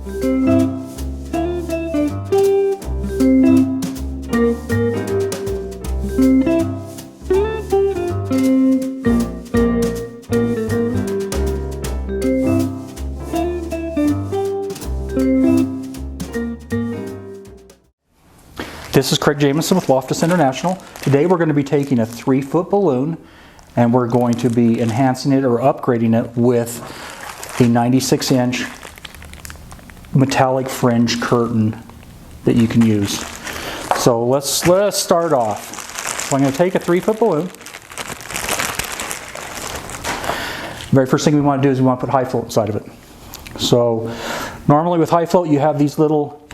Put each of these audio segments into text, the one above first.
This is Craig Jamison with Loftus International. Today we're going to be taking a 3-foot balloon and we're going to be enhancing it or upgrading it with a 96-inch metallic fringe curtain that you can use. So let's start off. So I'm going to take a 3-foot balloon. The very first thing we want to do is we want to put high float inside of it. So normally with high float you have these little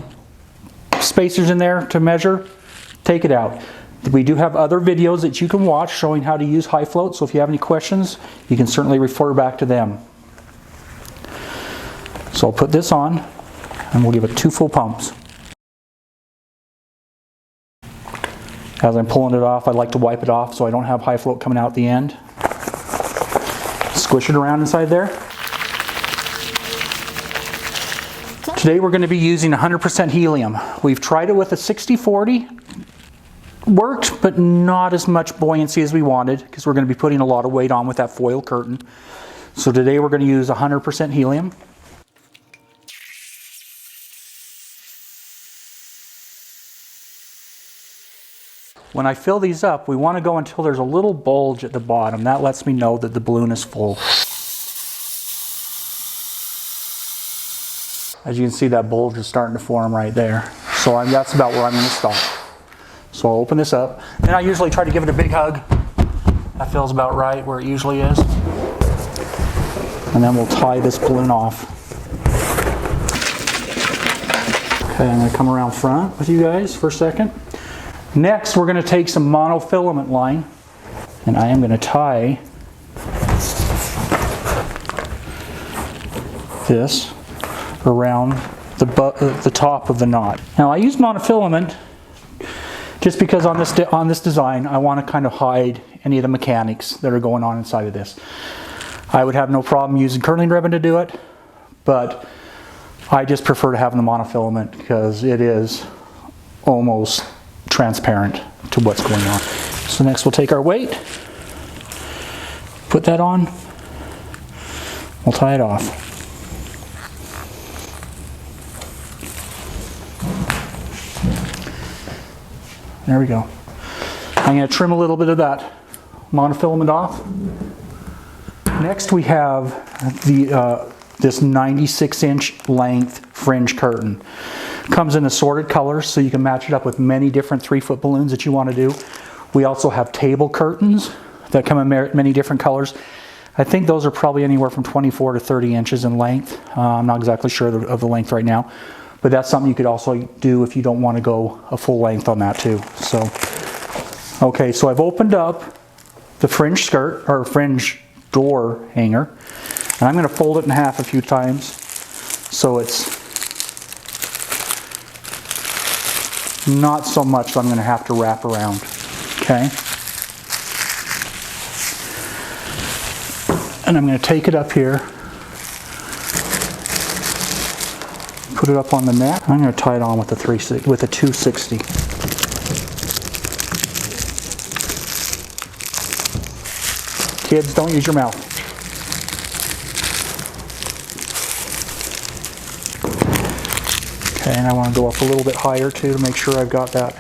spacers in there to measure. Take it out. We do have other videos that you can watch showing how to use high float, so if you have any questions you can certainly refer back to them. So I'll put this on and we'll give it 2 full pumps. As I'm pulling it off, I like to wipe it off so I don't have high float coming out the end. Squish it around inside there. Today we're going to be using 100% helium. We've tried it with a 60-40. Worked, but not as much buoyancy as we wanted because we're going to be putting a lot of weight on with that foil curtain. So today we're going to use 100% helium. When I fill these up, we want to go until there's a little bulge at the bottom. That lets me know that the balloon is full. As you can see, that bulge is starting to form right there. So that's about where I'm going to stop. So I'll open this up. And I usually try to give it a big hug. That feels about right where it usually is. And then we'll tie this balloon off. Okay, I'm going to come around front with you guys for a second. Next, we're going to take some monofilament line. And I am going to tie this around the top of the knot. Now I use monofilament just because on this design I want to kind of hide any of the mechanics that are going on inside of this. I would have no problem using curling ribbon to do it, but I just prefer to have the monofilament because it is almost transparent to what's going on. So next we'll take our weight, put that on, we'll tie it off. There we go. I'm going to trim a little bit of that monofilament off. Next we have this 96-inch length fringe curtain. Comes in assorted colors so you can match it up with many different 3-foot balloons that you want to do. We also have table curtains that come in many different colors. I think those are probably anywhere from 24 to 30 inches in length. I'm not exactly sure of the length right now. But that's something you could also do if you don't want to go a full length on that too. So, okay, so I've opened up the fringe skirt or fringe door hanger, and I'm going to fold it in half a few times so it's not so much that I'm going to have to wrap around. Okay, and I'm going to take it up here. Put it up on the neck. I'm going to tie it on with a 260. Kids, don't use your mouth. Okay, and I want to go up a little bit higher too to make sure I've got that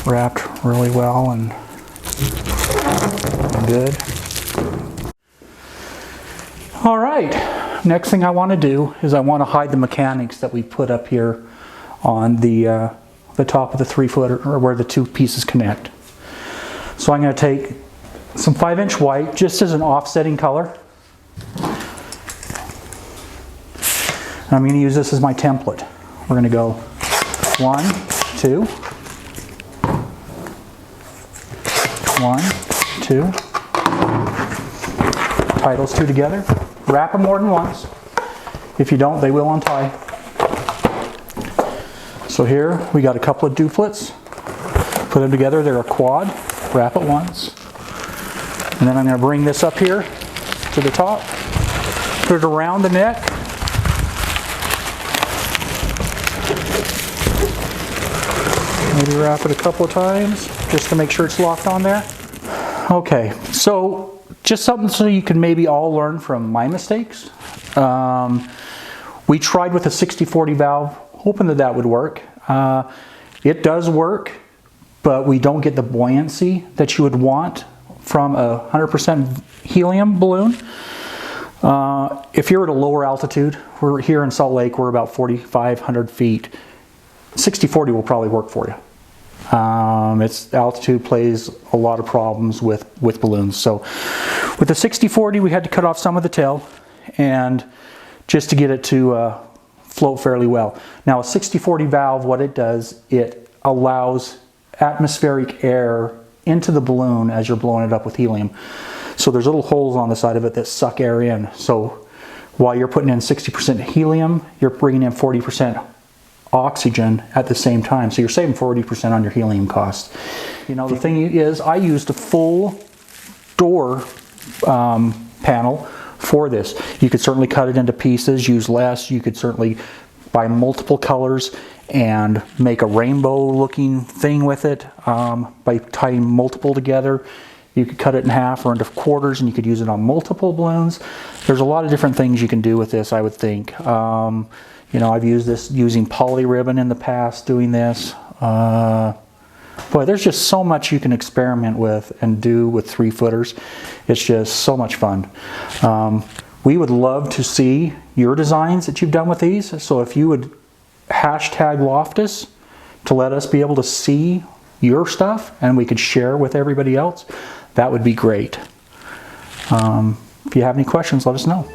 wrapped really well and good. All right, next thing I want to do is I want to hide the mechanics that we put up here on the top of the 3-foot or where the 2 pieces connect. So I'm going to take some 5-inch white just as an offsetting color. And I'm going to use this as my template. We're going to go 1, 2, 1, 2. Tie those 2 together. Wrap them more than once. If you don't, they will untie. So here we got a couple of duplets. Put them together, they're a quad. Wrap it once. And then I'm going to bring this up here to the top. Put it around the neck. Maybe wrap it a couple of times just to make sure it's locked on there. Okay, so just something so you can maybe all learn from my mistakes. We tried with a 60-40 valve, hoping that that would work. It does work, but we don't get the buoyancy that you would want from a 100% helium balloon. If you're at a lower altitude, we're here in Salt Lake, we're about 4,500 feet. 60-40 will probably work for you. Its altitude plays a lot of problems with balloons. So with the 60-40, we had to cut off some of the tail, and just to get it to float fairly well. Now a 60-40 valve, what it does, it allows atmospheric air into the balloon as you're blowing it up with helium. So there's little holes on the side of it that suck air in. So while you're putting in 60% helium, you're bringing in 40% oxygen at the same time. So you're saving 40% on your helium costs. You know, the thing is, I used a full door panel for this. You could certainly cut it into pieces, use less. You could certainly buy multiple colors and make a rainbow looking thing with it by tying multiple together. You could cut it in half or into quarters, and you could use it on multiple balloons. There's a lot of different things you can do with this, I would think. You know, I've used this using poly ribbon in the past, doing this. Boy, there's just so much you can experiment with and do with 3-footers. It's just so much fun. We would love to see your designs that you've done with these. So if you would hashtag Loftus to let us be able to see your stuff and we could share with everybody else, that would be great. If you have any questions, let us know.